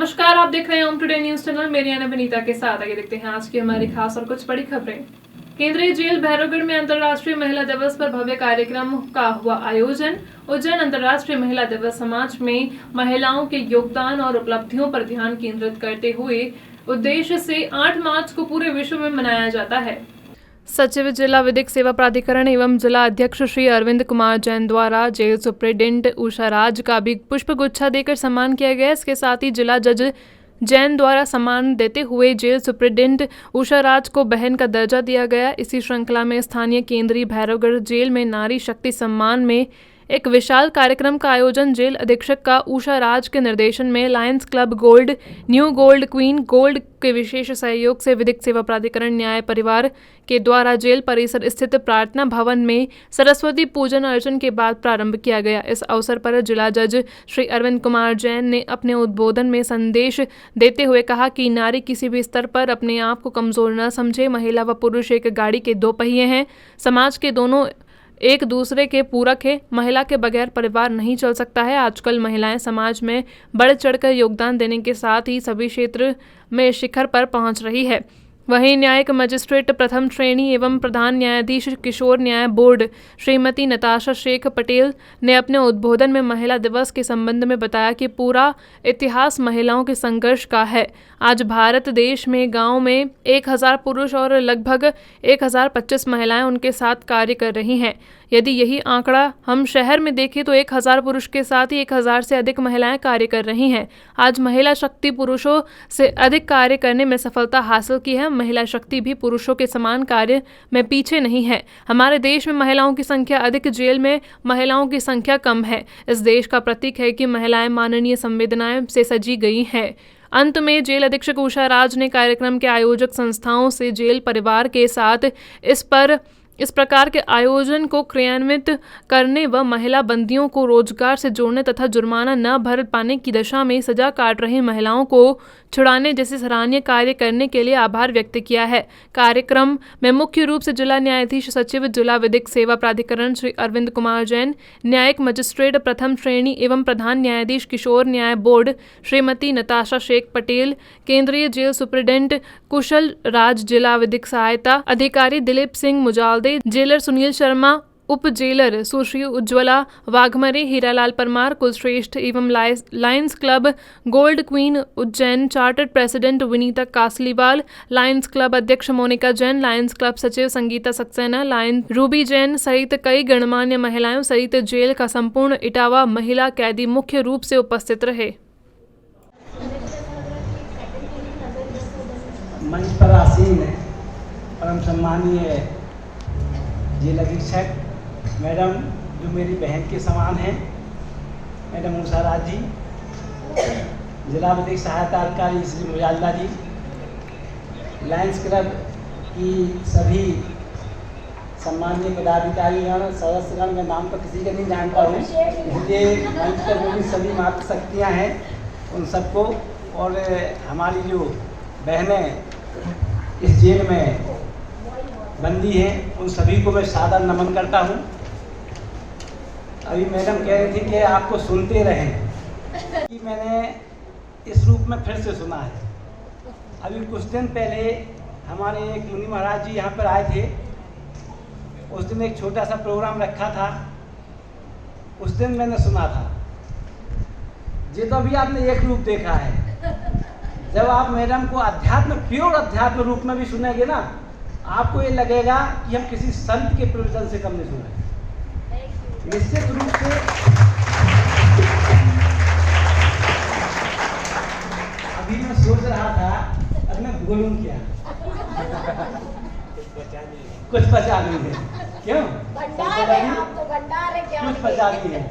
नमस्कार, आप देख रहे हैं होम टुडे न्यूज चैनल। मेरी यानी विनीता के साथ आगे देखते हैं आज की हमारी खास और कुछ बड़ी खबरें। केंद्रीय जेल भैरवगढ़ में अंतर्राष्ट्रीय महिला दिवस पर भव्य कार्यक्रम का हुआ आयोजन। उज्जैन अंतर्राष्ट्रीय महिला दिवस समाज में महिलाओं के योगदान और उपलब्धियों पर ध्यान केंद्रित करते हुए उद्देश्य से 8 मार्च को पूरे विश्व में मनाया जाता है। सचिव जिला विधिक सेवा प्राधिकरण एवं जिला अध्यक्ष श्री अरविंद कुमार जैन द्वारा जेल सुप्रिंटेंडेंट उषा राज का भी पुष्प गुच्छा देकर सम्मान किया गया। इसके साथ ही जिला जज जैन द्वारा सम्मान देते हुए जेल सुप्रिंटेंडेंट उषा राज को बहन का दर्जा दिया गया। इसी श्रृंखला में स्थानीय केंद्रीय भैरवगढ़ जेल में नारी शक्ति सम्मान में एक विशाल कार्यक्रम का आयोजन जेल अधीक्षक का उषा राज के निर्देशन में Lions club gold, new gold queen gold के विशेष सहयोग से विधिक सेवा प्राधिकरण न्याय परिवार के द्वारा जेल परिसर स्थित प्रार्थना भवन में सरस्वती पूजन अर्चन के बाद प्रारंभ किया गया। इस अवसर पर जिला जज श्री अरविंद कुमार जैन ने अपने उद्बोधन में संदेश देते हुए कहा कि नारी किसी भी स्तर पर अपने आप को कमजोर न समझे। महिला व पुरुष एक गाड़ी के दो पहिए हैं। समाज के दोनों एक दूसरे के पूरक है। महिला के बगैर परिवार नहीं चल सकता है। आजकल महिलाएं समाज में बढ़ चढ़कर योगदान देने के साथ ही सभी क्षेत्र में शिखर पर पहुंच रही है। वहीं न्यायिक मजिस्ट्रेट प्रथम श्रेणी एवं प्रधान न्यायाधीश किशोर न्याय बोर्ड श्रीमती नताशा शेख पटेल ने अपने उद्बोधन में महिला दिवस के संबंध में बताया कि पूरा इतिहास महिलाओं के संघर्ष का है। आज भारत देश में गांव में 1000 पुरुष और लगभग 1025 महिलाएं उनके साथ कार्य कर रही हैं। यदि यही आंकड़ा हम शहर में देखें तो 1000 पुरुष के साथ ही 1000 से अधिक महिलाएं कार्य कर रही हैं। आज महिला शक्ति पुरुषों से अधिक कार्य करने में सफलता हासिल की है। महिला शक्ति भी पुरुषों के समान कार्य में पीछे नहीं है। हमारे देश में महिलाओं की संख्या अधिक, जेल में महिलाओं की संख्या कम है। इस देश का प्रतीक है कि महिलाएं माननीय संवेदनाएं से सजी गई हैं। अंत में जेल अधीक्षक उषा राज ने कार्यक्रम के आयोजक संस्थाओं से जेल परिवार के साथ इस प्रकार के आयोजन को क्रियान्वित करने व महिला बंदियों को रोजगार से जोड़ने तथा जुर्माना न भर पाने की दशा में सजा काट रही महिलाओं को छुड़ाने जैसे सराहनीय कार्य करने के लिए आभार व्यक्त किया है। कार्यक्रम में मुख्य रूप से जिला न्यायाधीश सचिव जिला विधिक सेवा प्राधिकरण श्री अरविंद कुमार जैन, न्यायिक मजिस्ट्रेट प्रथम श्रेणी एवं प्रधान न्यायाधीश किशोर न्याय बोर्ड श्रीमती नताशा शेख पटेल, केंद्रीय जेल सुप्रिंटेंडेंट कुशल राज, जिला विधिक सहायता अधिकारी दिलीप सिंह मुजालदे, जेलर सुनील शर्मा, उप जेलर सुश्री उज्ज्वला वाघमरे, हीरालाल परमार, कुलश्रेष्ठ एवं Lions club gold queen Ujjain chartered president Vinita Kasliwal, Lions club अध्यक्ष मोनिका जैन, लायंस क्लब सचिव संगीता सक्सेना, लायन रूबी जैन सहित कई गणमान्य महिलाओं सहित जेल का संपूर्ण इटावा महिला कैदी मुख्य रूप से उपस्थित रहे। मंच पर आसीन है परम सम्मानीय जेल अधीक्षक मैडम, जो मेरी बहन के समान हैं, मैडम उषा राज जी, जिला विधिक सहायता अधिकारी श्री मुजालदा जी, लायंस क्लब की सभी सम्मानीय पदाधिकारीगण, सदस्यगण, मैं नाम तो किसी का नहीं जानता हूँ, इसलिए मंच पर जो भी सभी मातृशक्तियाँ हैं उन सबको, और हमारी जो बहनें इस जेल में बंदी हैं उन सभी को मैं सादर नमन करता हूँ। अभी मैडम कह रही थी कि आपको सुनते रहें, कि मैंने इस रूप में फिर से सुना है। अभी कुछ दिन पहले हमारे एक मुनि महाराज जी यहाँ पर आए थे। उस दिन एक छोटा सा प्रोग्राम रखा था, उस दिन मैंने सुना था। ये तो अभी आपने एक रूप देखा है। जब आप मैडम को अध्यात्म, प्योर अध्यात्म रूप में भी सुनेंगे ना, आपको ये लगेगा कि हम किसी संत के प्रवचन से कम नहीं सुन रहे। निश्चित रूप से अभी मैं सोच रहा था, अब मैं बोलूं क्या, कुछ बचा नहीं है। क्यों? कुछ बचा नहीं है।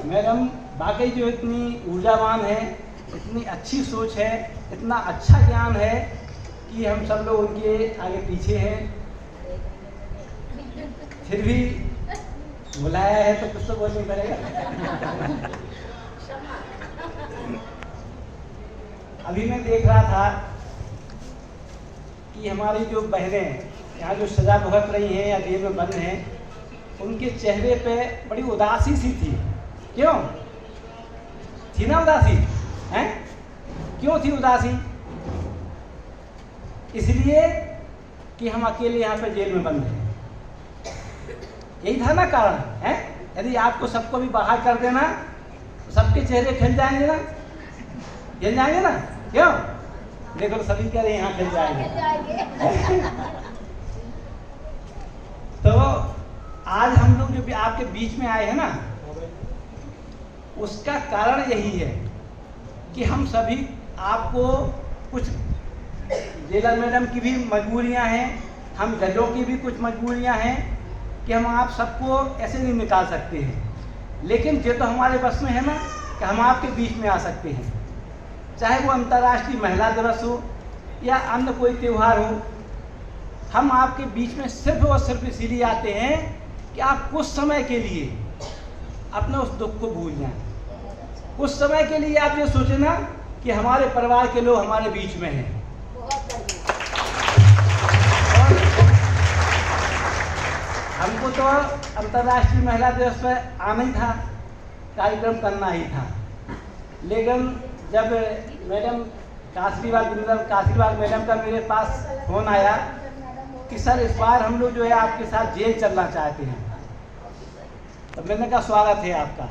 मैडम वाकई जो इतनी ऊर्जावान है, इतनी अच्छी सोच है, इतना अच्छा ज्ञान है कि हम सब लोग उनके आगे पीछे हैं। फिर भी बुलाया है तो कुछ तो बोलना पड़ेगा। अभी मैं देख रहा था कि हमारी जो बहनें यहाँ जो सजा भुगत रही हैं या जेल में बंद हैं, उनके चेहरे पे बड़ी उदासी सी थी। क्यों थी ना उदासी? हैं क्यों थी उदासी? इसलिए कि हम अकेले यहाँ पे जेल में बंद हैं। यही था ना कारण है। यदि आपको सबको भी बाहर कर देना तो सबके चेहरे खिल जाएंगे ना, खिल जाएंगे ना? क्यों? देखो सभी कह रहे यहाँ खिल जाएंगे। तो आज हम लोग जो भी आपके बीच में आए हैं ना, उसका कारण यही है कि हम सभी आपको कुछ जेलर मैडम की भी मजबूरियां हैं, हम जजों की भी कुछ मजबूरियां हैं कि हम आप सबको ऐसे नहीं निकाल सकते हैं। लेकिन ये तो हमारे बस में है ना कि हम आपके बीच में आ सकते हैं, चाहे वो अंतर्राष्ट्रीय महिला दिवस हो या अन्य कोई त्यौहार हो। हम आपके बीच में सिर्फ और सिर्फ इसीलिए आते हैं कि आप कुछ समय के लिए अपने उस दुख को भूल जाएं। कुछ समय के लिए आप ये सोचें ना कि हमारे परिवार के लोग हमारे बीच में हैं। हमको तो अंतर्राष्ट्रीय महिला दिवस पर आना ही था, कार्यक्रम करना ही था। लेकिन जब मैडम काशीवाल मैडम का मेरे पास फोन आया कि सर इस बार हम लोग जो है आपके साथ जेल चलना चाहते हैं, तो मैंने कहा स्वागत है आपका,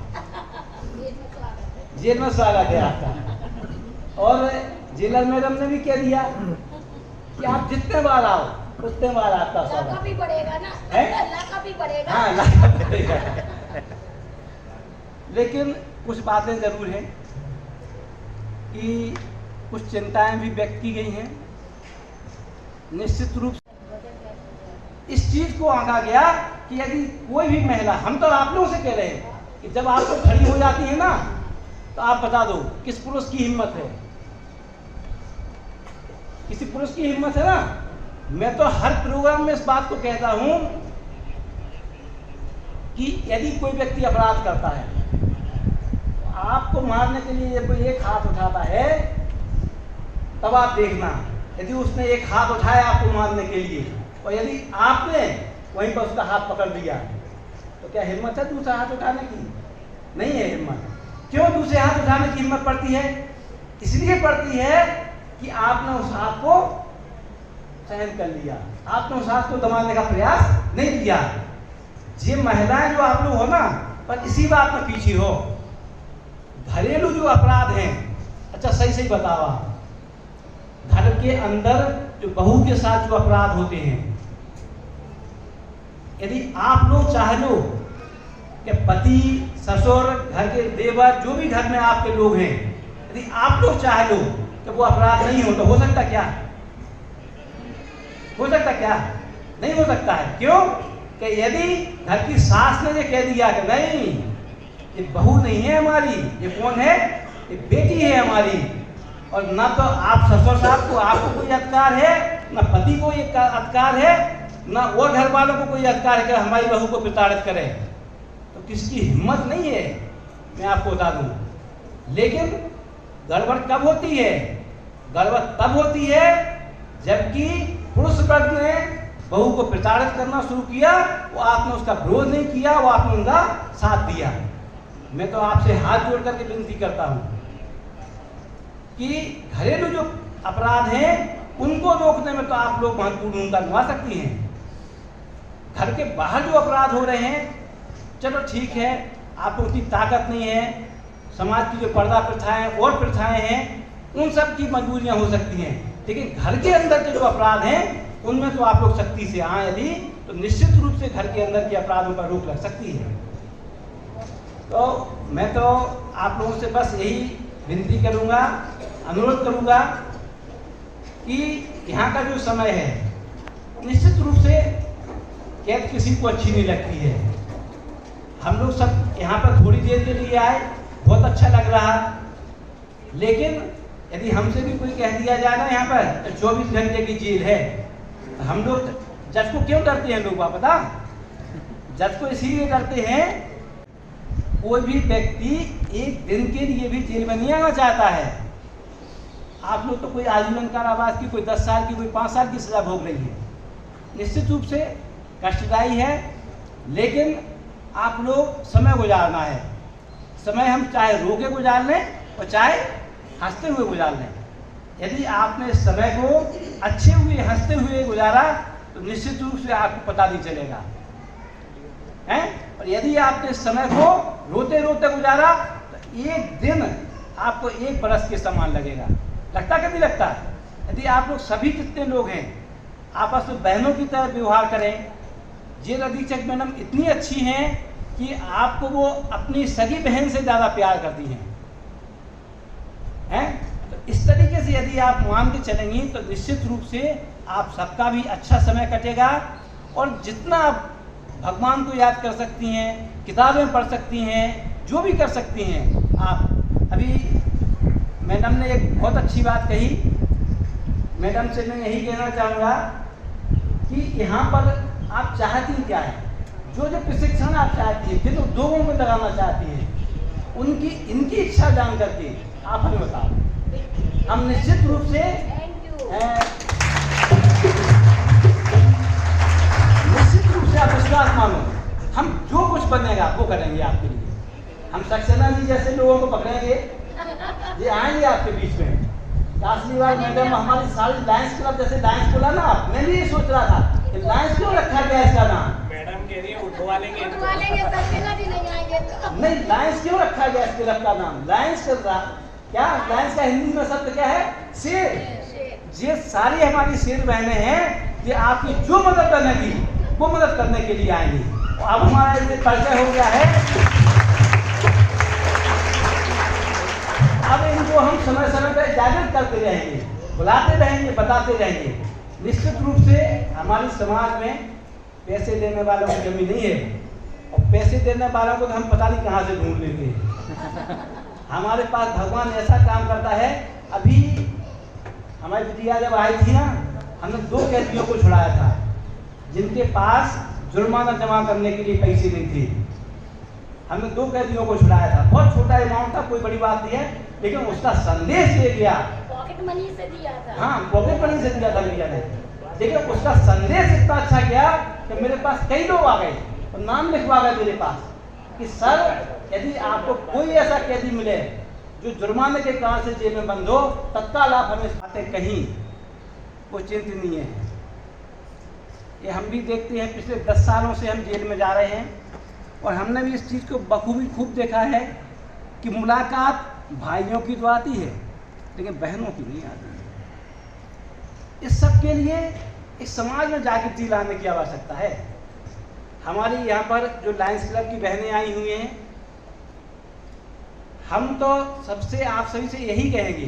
जेल में स्वागत है आपका। और जेलर मैडम ने भी कह दिया कि आप जितने बार आओ उतने बार आपका स्वागत भी बढ़ेगा ना, लाका भी बढ़ेगा। हाँ, लाका बढ़ेगा। लेकिन कुछ बातें जरूर हैं कि कुछ चिंताएं भी व्यक्त की गई हैं। निश्चित रूप से इस चीज को आंका गया कि यदि कोई भी महिला, हम तो आप लोगों से कह रहे हैं कि जब आप लोग खड़ी हो जाती है ना तो आप बता दो किस पुरुष की हिम्मत है, किसी पुरुष की हिम्मत है ना। मैं तो हर प्रोग्राम में इस बात को कहता हूं कि यदि कोई व्यक्ति अपराध करता है तो आपको मारने के लिए कोई एक हाथ उठाता है तब आप देखना, यदि उसने एक हाथ उठाया आपको मारने के लिए और यदि आपने वहीं पर उसका हाथ पकड़ लिया तो क्या हिम्मत है दूसरा हाथ उठाने की? नहीं है हिम्मत। क्यों दूसरे हाथ उठाने की हिम्मत पड़ती है? इसलिए पड़ती है कि आपने उस हाथ को सहन कर लिया, आपने उस हाथ को दबाने का प्रयास नहीं किया। ये महिलाएं जो आप लोग हो ना, पर इसी बात में पीछे हो। घरेलू जो अपराध हैं, अच्छा सही सही बताओ, घर के अंदर जो बहू के साथ जो अपराध होते हैं, यदि आप लोग चाह लो कि पति, ससुर, घर के देवर, जो भी घर में आपके लोग हैं, यदि आप लोग चाह लो कि वो अपराध नहीं हो तो हो सकता क्या? हो सकता क्या? नहीं हो सकता है। क्यों? कि यदि घर की सास ने ये कह दिया कि नहीं ये बहू नहीं है हमारी, ये कौन है? ये बेटी है हमारी, और ना तो आप ससुर साहब को आपको कोई अधिकार है, ना पति को ये अधिकार है, ना और घर वालों को कोई अधिकार है कि हमारी बहू को प्रताड़ित करे, तो किसकी हिम्मत नहीं है, मैं आपको बता दूं। लेकिन गड़बड़ कब होती है? गड़बड़ तब होती है जबकि पुरुष वर्ग ने बहू को प्रताड़ित करना शुरू किया, वो आपने उसका विरोध नहीं किया, वो आपने उनका साथ दिया। मैं तो आपसे हाथ जोड़ करके विनती करता हूं कि घरेलू जो अपराध हैं उनको रोकने में तो आप लोग महत्वपूर्ण भूमिका निभा सकती हैं। घर के बाहर जो अपराध हो रहे हैं, चलो ठीक है, आपको उतनी ताकत नहीं है, समाज की जो पर्दा प्रथाएं और प्रथाएं हैं उन सब की मजबूरियां हो सकती हैं, लेकिन घर के अंदर के जो अपराध हैं उनमें तो आप लोग सख्ती से आए यदि, तो निश्चित रूप से घर के अंदर के अपराधों पर रोक लग सकती है। तो मैं तो आप लोगों से बस यही विनती करूंगा, अनुरोध करूंगा कि यहाँ का जो समय है, निश्चित रूप से कैद किसी को अच्छी नहीं लगती है। हम लोग सब यहाँ पर थोड़ी देर के लिए आए, बहुत अच्छा लग रहा, लेकिन यदि हमसे भी कोई कह दिया जाए ना यहाँ पर 24 घंटे की जेल है, तो हम लोग जज को क्यों डरते हैं? लोग पता, जज को इसीलिए डरते हैं, कोई भी व्यक्ति एक दिन के लिए भी जेल में नहीं आना चाहता है। आप लोग तो कोई आजीवन कारावास की, कोई 10 साल की, कोई 5 साल की सजा भोग रही है, निश्चित रूप से कष्टदायी है, लेकिन आप लोग समय गुजारना है। समय हम चाहे रो के गुजार लें और चाहे हंसते हुए गुजार लें। यदि आपने समय को अच्छे हुए हंसते हुए गुजारा तो निश्चित रूप से आपको पता नहीं चलेगा हैं। और यदि आपने समय को रोते रोते गुजारा तो एक दिन आपको 1 बरस के समान लगेगा। लगता कि नहीं लगता? यदि आप लोग सभी जितने लोग हैं आपस में बहनों की तरह व्यवहार करें। जेल अधीक्षक मैडम इतनी अच्छी हैं कि आपको वो अपनी सगी बहन से ज़्यादा प्यार करती हैं। तो इस तरीके से यदि आप मान के चलेंगी तो निश्चित रूप से आप सबका भी अच्छा समय कटेगा। और जितना आप भगवान को याद कर सकती हैं, किताबें पढ़ सकती हैं, जो भी कर सकती हैं आप। अभी मैडम ने एक बहुत अच्छी बात कही। मैडम से मैं यही कहना चाहूँगा कि यहाँ पर आप चाहती क्या है, जो प्रशिक्षण आप चाहती हैं, जिन उद्योगोमें लगाना चाहती हैं, इनकी इच्छा जान करके आप हमें बताओ। हम निश्चित रूप से आप विश्वास मानो, हम जो कुछ बनेगा वो करेंगे आपके लिए। हम सक्सेना जी जैसे लोगों को पकड़ेंगे, ये आएंगे आपके बीच में। काशली बार मैडम हमारी सारी लायंस क्लब, जैसे लायंस बोला ना, मैं भी ये सोच रहा था कि लायंस क्यों रखा गया इसका नाम। मैडम कह रही है उठवा लेंगे सक्सेना जी नहीं आएंगे तो। नहीं, लायंस क्यों रखा गया इस क्लब का नाम? लायंस कर रहा क्या, लायंस का हिंदी में शब्द क्या है? शेर। ये सारी हमारी शेर बहनें हैं, ये आपकी जो मदद बनेगी वो मदद करने के लिए आएंगी। अब हमारा ये परिचय हो गया है, अब इनको हम समय समय पर जागृत करते रहेंगे, बुलाते रहेंगे, बताते रहेंगे। निश्चित रूप से हमारे समाज में पैसे देने वालों की कमी नहीं है, और पैसे देने वालों को तो हम पता नहीं कहाँ से ढूंढ लेते हैं। हमारे पास भगवान ऐसा काम करता है। अभी हमारी बिटिया जब आई थी ना, हमने 2 कैदियों को छुड़ाया था जिनके पास जुर्माना जमा करने के लिए पैसे नहीं थे। हमने 2 कैदियों को छुड़ाया था। बहुत छोटा अमाउंट था, कोई बड़ी बात नहीं है, लेकिन उसका संदेश ले गया। पॉकेट मनी से दिया था। हाँ, पॉकेट मनी से दिया था भैया ने, लेकिन उसका संदेश इतना अच्छा गया कि मेरे पास कई लोग आ गए और नाम लिखवा गए मेरे पास कि सर, यदि आपको कोई ऐसा कैदी मिले जो जुर्माने के कारण से जेल में बंद हो, तत्काल आप हमें आते कहीं, वो चिंतनीय है। ये हम भी देखते हैं, पिछले 10 सालों से हम जेल में जा रहे हैं और हमने भी इस चीज़ को बखूबी खूब देखा है कि मुलाकात भाइयों की तो आती है लेकिन बहनों की नहीं आती है। इस सब के लिए इस समाज में जागृति लाने की आवश्यकता है। हमारी यहाँ पर जो लायंस क्लब की बहनें आई हुई हैं, हम तो सबसे आप सभी से यही कहेंगे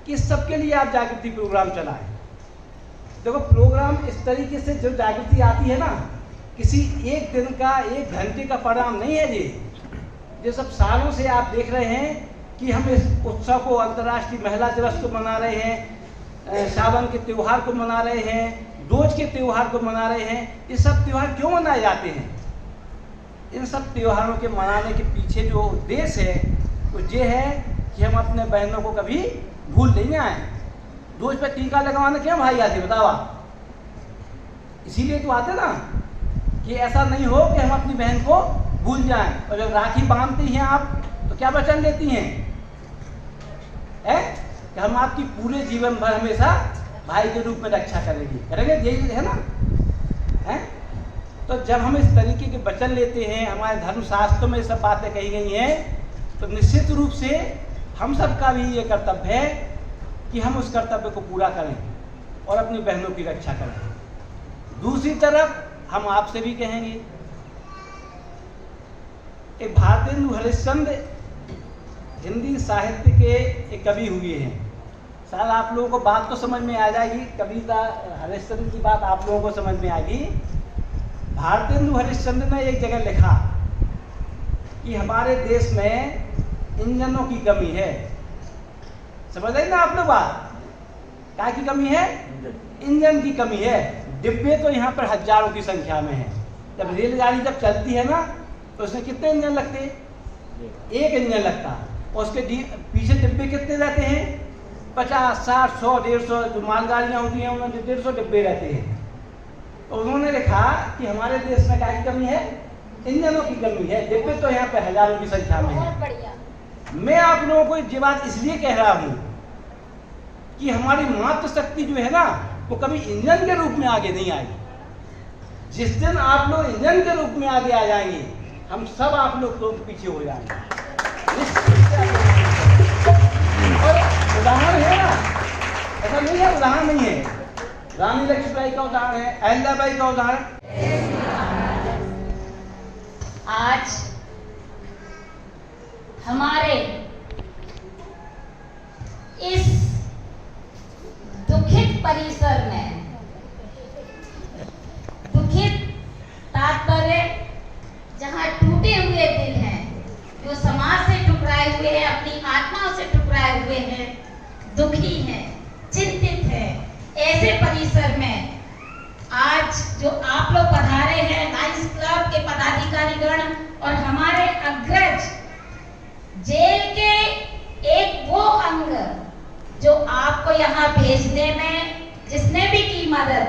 कि इस सब के लिए आप जागृति प्रोग्राम चलाएं। देखो, प्रोग्राम इस तरीके से जो जागृति आती है ना, किसी एक दिन का 1 घंटे का परिणाम नहीं है। ये सब सालों से आप देख रहे हैं कि हम इस उत्सव को, अंतर्राष्ट्रीय महिला दिवस को मना रहे हैं, सावन के त्यौहार को मना रहे हैं, दोज के त्यौहार को मना रहे हैं। ये सब त्यौहार क्यों मनाए जाते हैं? इन सब त्योहारों के मनाने के पीछे जो उद्देश्य है वो ये है कि हम अपने बहनों को कभी भूल नहीं आए। दोज पे टीका लगवाने क्यों भाई आते बताओ आप? इसीलिए तो आते ना कि ऐसा नहीं हो कि हम अपनी बहन को भूल जाएं। और जब राखी बांधती हैं आप तो क्या वचन देती हैं कि हम आपकी पूरे जीवन भर हमेशा भाई के रूप में रक्षा करेंगे, यही है ना? तो जब हम इस तरीके के वचन लेते हैं, हमारे धर्मशास्त्रों में सब बातें कही गई हैं, तो निश्चित रूप से हम सबका भी ये कर्तव्य है कि हम उस कर्तव्य को पूरा करें और अपनी बहनों की रक्षा करें। दूसरी तरफ हम आपसे भी कहेंगे, एक भारतेंदु हरिश्चंद्र हिंदी साहित्य के एक कवि हुए हैं। शायद आप लोगों को बात तो समझ में आ जाएगी, कविता हरिश्चंद्र की बात आप लोगों को समझ में आएगी। भारतेंदु हरिश्चंद्र ने एक जगह लिखा कि हमारे देश में इंजनों की कमी है। समझ रहे ना आप लोग बात? क्या की कमी है? इंजन की कमी है। डिब्बे तो यहाँ पर हजारों की संख्या में है। जब रेलगाड़ी जब चलती है ना तो उसमें कितने इंजन लगते हैं? 1 इंजन लगता है। और उसके पीछे डिब्बे कितने रहते हैं? 50, 60, 100, 150 जो मालगाड़ियाँ होती हैं उनमें 150 डिब्बे रहते हैं। तो उन्होंने लिखा कि हमारे देश में क्या की कमी है? इंजनों की कमी है। डिब्बे तो यहाँ पे हजारों की संख्या में है। मैं आप लोगों को ये बात इसलिए कह रहा हूँ कि हमारी मातृशक्ति जो है ना वो कभी इंजन के रूप में आगे नहीं आएगी। जिस दिन आप लोग इंजन के रूप में आगे आ जाएंगे, हम सब आप लोग तो पीछे हो जाएंगे। और उदाहरण है ना, ऐसा नहीं है उदाहरण नहीं है, रानी लक्ष्मीबाई का उदाहरण है, अहिल्याबाई का उदाहरण। आज हमारे इस दुखित परिसर में, दुखित तात्पर्य जहां टूटे हुए दिल हैं, जो समाज से टकराए हुए हैं, अपनी आत्माओं से टकराए हुए हैं, दुखी हैं, चिंतित हैं, ऐसे परिसर में आज जो आप लोग पधारे हैं, लायंस क्लब के पदाधिकारीगण और हमारे अग्रज, जेल के एक वो अंग जो आपको यहाँ भेजने में जिसने भी की मदद,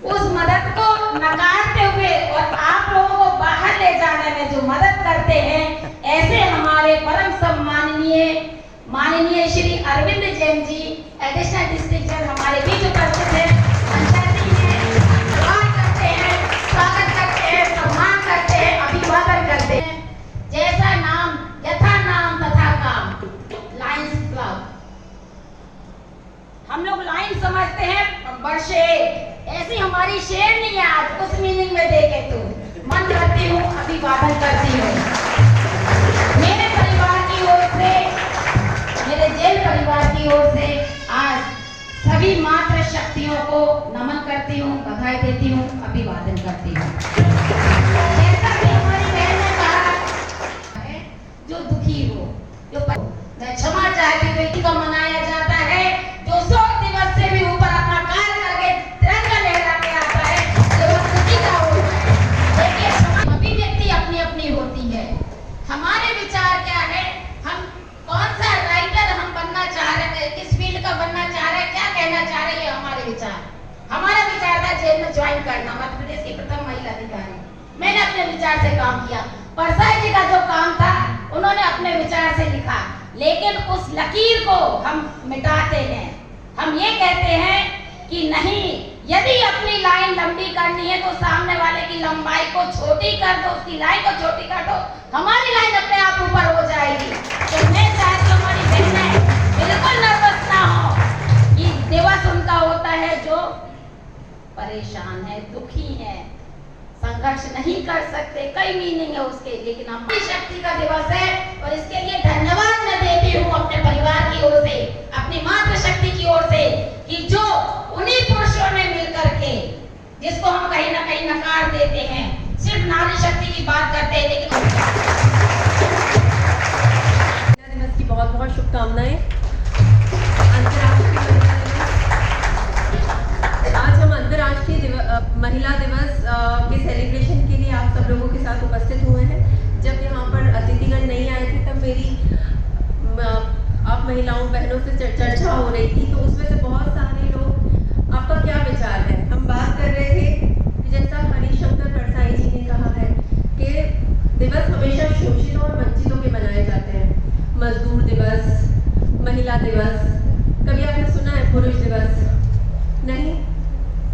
उस मदद को नकारते हुए और आप लोगों को बाहर ले जाने में जो मदद करते हैं, ऐसे हमारे परम माननीय श्री अरविंद जैन जी, एडिशनल डिस्ट्रिक्ट जज हमारे बीच उपस्थित हैं, स्वागत करते हैं, सम्मान करते हैं, अभिवादन करते हैं। जैसा नाम यथा नाम तथा काम, लायंस क्लब। हम लोग लाइन समझते हैं वर्षे, ऐसी हमारी शेर नहीं है आज, उस मीनिंग में देखे तो मन करती हूँ, अभिवादन करती हूँ। मेरे परिवार की ओर से, मेरे जेल परिवार की ओर से आज सभी मातृ शक्तियों को नमन करती हूँ, बधाई देती हूँ, अभिवादन करती हूँ। जैसा कि हमारी बहन ने कहा है, जो दुखी हो, जो मैं क्षमा चाहती हूँ, इसी को मनाया जाता है जो 100 दिवस से भी ऊपर अपना कार्य करके तिरंगा लहरा के आता है, जो दुखी का होता है। देखिए, अभिव्यक्ति अपनी अपनी होती है। हमारे विचार क्या है, हम कौन सा राइटर हम बनना चाह रहे हैं, किस फील्ड का बनना चाह रहे हैं, क्या कहना चाह रहे हैं, हमारे विचार। हमारा विचार था जेल में ज्वाइन करना, मध्य प्रदेश की प्रथम महिला अधिकारी। मैंने अपने विचार से काम किया। परसाई जी का जो काम था, उन्होंने अपने विचार से लिखा, लेकिन उस लकीर को हम मिटाते हैं। हम ये कहते हैं कि नहीं, यदि अपनी लाइन लंबी करनी है तो सामने वाले की लंबाई को छोटी कर दो, उसकी लाइन को छोटी कर दो, हमारी लाइन अपने आप ऊपर हो जाएगी। तो मैं चाहती हूँ हमारी बहनें बिल्कुल नर्वस ना हो कि दिवस उनका होता है जो परेशान है, दुखी है, संघर्ष नहीं कर सकते, कई मीनिंग है उसके, लेकिन हमारी शक्ति का दिवस है और इसके लिए धन्यवाद मैं देती हूँ अपने परिवार की ओर से, अपनी मातृशक्ति की ओर से, कि जो उन्हीं पुरुषों ने मिलकर के, जिसको हम कहीं ना कहीं नकार देते हैं, सिर्फ नारी शक्ति की बात करते हैं, लेकिन दिवस की बहुत बहुत शुभकामनाएं। आज हम अंतर्राष्ट्रीय महिला दिवस के सेलिब्रेशन के लिए आप सब लोगों के साथ उपस्थित हुए हैं। जब यहाँ पर अतिथिगण नहीं आए थे, तब मेरी आप महिलाओं बहनों से चर्चा हो रही थी, तो उसमें से बहुत सारे लोग, आपका क्या विचार है, हम बात कर रहे थे कि जैसा हरिशंकर परसाई जी ने कहा है कि दिवस हमेशा शोषितों और वंचितों के मनाए जाते हैं। मजदूर दिवस, महिला दिवस, कभी आपने सुना है पुरुष दिवस? नहीं।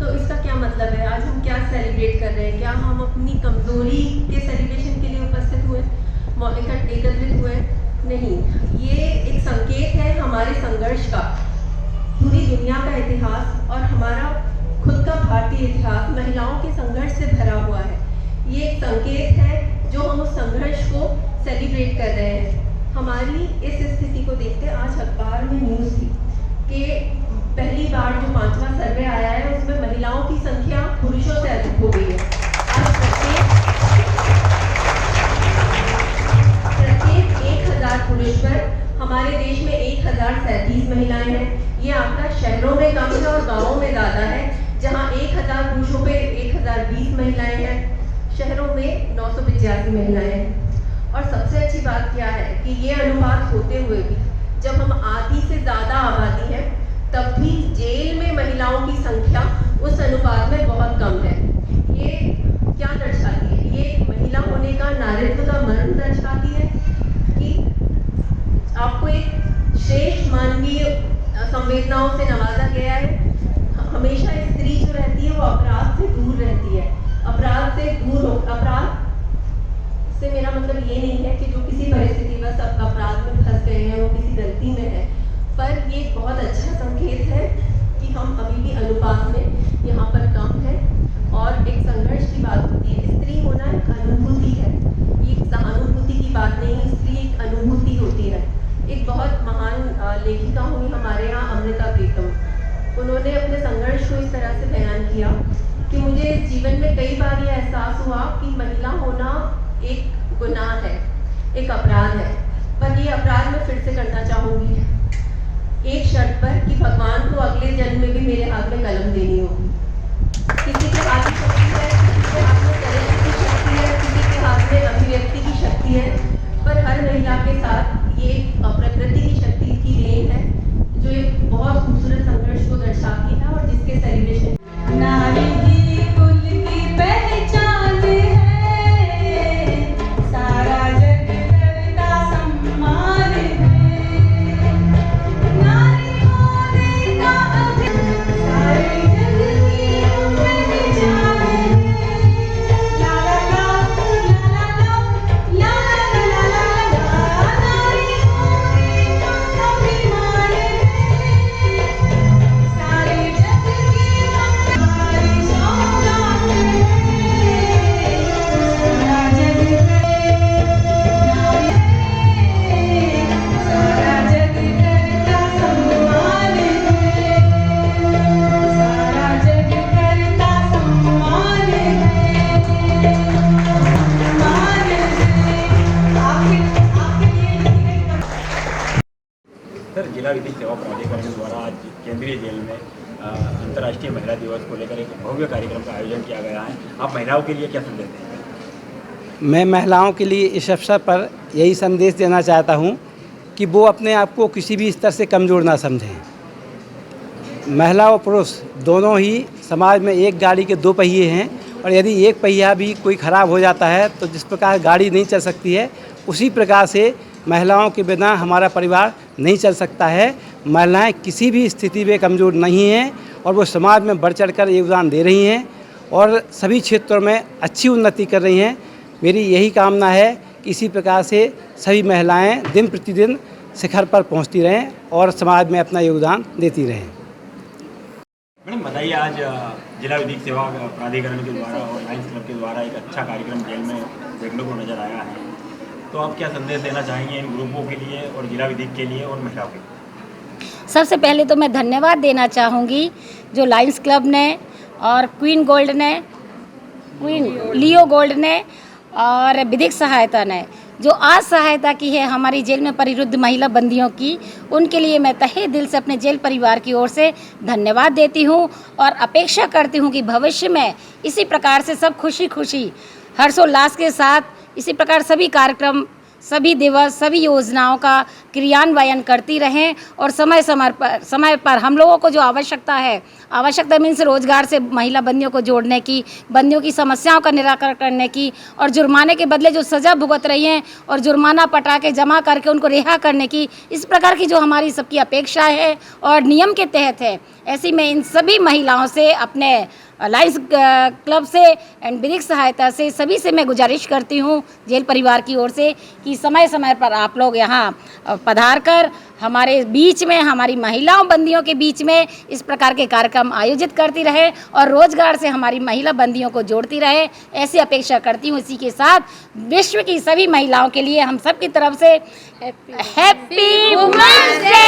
तो इसका क्या मतलब है? आज हम क्या सेलिब्रेट कर रहे हैं? क्या हम अपनी कमजोरी के सेलिब्रेशन के लिए उपस्थित हुए, एकत्रित हुए? नहीं, ये एक संकेत है हमारे संघर्ष का। पूरी दुनिया का इतिहास और हमारा खुद का भारतीय इतिहास महिलाओं के संघर्ष से भरा हुआ है। ये एक संकेत है जो हम उस संघर्ष को सेलिब्रेट कर रहे हैं। हमारी इस स्थिति को देखते आज अखबार में न्यूज़ थी कि पहली बार जो 5वां सर्वे आया है, उसमें महिलाओं की संख्या पुरुषों से अधिक हो गई है। आज प्रत्येक 1000 पुरुष पर हमारे देश में 1037 महिलाएं हैं। ये आंकड़ा शहरों में कम है और गांवों में ज़्यादा है, जहां 1000 पुरुषों पे 1020 महिलाएं हैं, शहरों में 985 महिलाएं हैं। और सबसे अच्छी बात क्या है कि ये अनुपात होते हुए भी जब हम आधी से ज़्यादा आबादी है, तब भी जेल में महिलाओं की संख्या उस अनुपात में बहुत कम है। ये क्या दर्शाती है? ये महिला होने का, नारीत्व का मर्म दर्शाती है कि आपको एक श्रेष्ठ मानवीय संवेदनाओं से नवाजा गया है। हमेशा स्त्री जो रहती है वो अपराध से दूर रहती है, अपराध से दूर हो। अपराध से मेरा मतलब ये नहीं है कि जो किसी परिस्थितिवश अपराध में फंस गए हैं वो किसी गलती में है, पर ये बहुत अच्छा संकेत है कि हम अभी भी अनुपात में यहाँ पर कम है और एक संघर्ष की बात होती है। स्त्री होना एक अनुभूति है, ये सहानुभूति की बात नहीं है, स्त्री एक अनुभूति होती है। एक बहुत महान लेखिका हुई हमारे यहाँ अमृता प्रीतम, उन्होंने अपने संघर्ष को इस तरह से बयान किया कि मुझे इस जीवन में कई बार ये एहसास हुआ कि महिला होना एक गुनाह है, एक अपराध है, पर ये अपराध मैं फिर से करना चाहूँगी एक शर्त पर कि भगवान को अगले जन्म में भी मेरे हाथ में कलम देनी होगी। किसी के हाथ में शक्ति है, किसी के हाथ में तरक्की की शक्ति है, किसी के हाथ में अभिव्यक्ति की शक्ति है, पर हर महिला के साथ ये प्रकृति की शक्ति की देन है जो एक बहुत खूबसूरत संघर्ष को दर्शाती है और जिसके सेलिब्रेशन नारी की कुल की पहचान है, सारा जग करता सम्मान है, नारी होने का सारे जग की पहचान है, ला ला ला ला ला ला ला ला ला, नारी होने का अभिमान है, सारे जग की हमारी सौगात है, सारा जग नारी है, सारा जग करता सम्मान है, सारा जग करता सम्मान है, मान सर, जिला विधिक सेवा प्राधिकरण द्वारा आज केंद्रीय जेल में अंतर्राष्ट्रीय महिला दिवस को लेकर एक भव्य कार्यक्रम का आयोजन किया गया है। आप महिलाओं के लिए क्या संदेश देंगे? मैं महिलाओं के लिए इस अवसर पर यही संदेश देना चाहता हूँ कि वो अपने आप को किसी भी स्तर से कमज़ोर ना समझें। महिला और पुरुष दोनों ही समाज में एक गाड़ी के दो पहिए हैं और यदि एक पहिया भी कोई ख़राब हो जाता है तो जिस प्रकार गाड़ी नहीं चल सकती है, उसी प्रकार से महिलाओं के बिना हमारा परिवार नहीं चल सकता है। महिलाएं किसी भी स्थिति में कमज़ोर नहीं हैं और वो समाज में बढ़ चढ़कर योगदान दे रही हैं और सभी क्षेत्रों में अच्छी उन्नति कर रही हैं। मेरी यही कामना है कि इसी प्रकार से सभी महिलाएं दिन प्रतिदिन शिखर पर पहुंचती रहें और समाज में अपना योगदान देती रहें। मैडम, बताइए, आज जिला विधिक सेवा प्राधिकरण के द्वारा और लायंस क्लब के द्वारा एक अच्छा कार्यक्रम जेल में देखने को नजर आया है, तो आप क्या संदेश देना चाहेंगे इन ग्रुपों के लिए और जिला विधिक के लिए और महिलाओं के लिए? सबसे पहले तो मैं धन्यवाद देना चाहूँगी जो लायंस क्लब ने और क्वीन लियो गोल्ड ने और विधिक सहायता ने जो आज सहायता की है हमारी जेल में परिरुद्ध महिला बंदियों की, उनके लिए मैं तहे दिल से अपने जेल परिवार की ओर से धन्यवाद देती हूँ और अपेक्षा करती हूँ कि भविष्य में इसी प्रकार से सब खुशी खुशी हर्षोल्लास के साथ इसी प्रकार सभी कार्यक्रम, सभी दिवस, सभी योजनाओं का क्रियान्वयन करती रहें और समय पर हम लोगों को जो आवश्यकता मीन्स रोजगार से महिला बंदियों को जोड़ने की, बंदियों की समस्याओं का निराकरण करने की और जुर्माने के बदले जो सज़ा भुगत रही हैं और जुर्माना पटा के जमा करके उनको रिहा करने की, इस प्रकार की जो हमारी सबकी अपेक्षा है और नियम के तहत है, ऐसी मैं इन सभी महिलाओं से अपने लायंस क्लब से एंड विधिक सहायता से सभी से मैं गुजारिश करती हूँ जेल परिवार की ओर से कि समय समय पर आप लोग यहाँ पधार कर हमारे बीच में, हमारी महिलाओं बंदियों के बीच में इस प्रकार के कार्यक्रम आयोजित करती रहे और रोजगार से हमारी महिला बंदियों को जोड़ती रहे, ऐसी अपेक्षा करती हूँ। इसी के साथ विश्व की सभी महिलाओं के लिए हम सब की तरफ से हैप्पी वुमेन्स डे।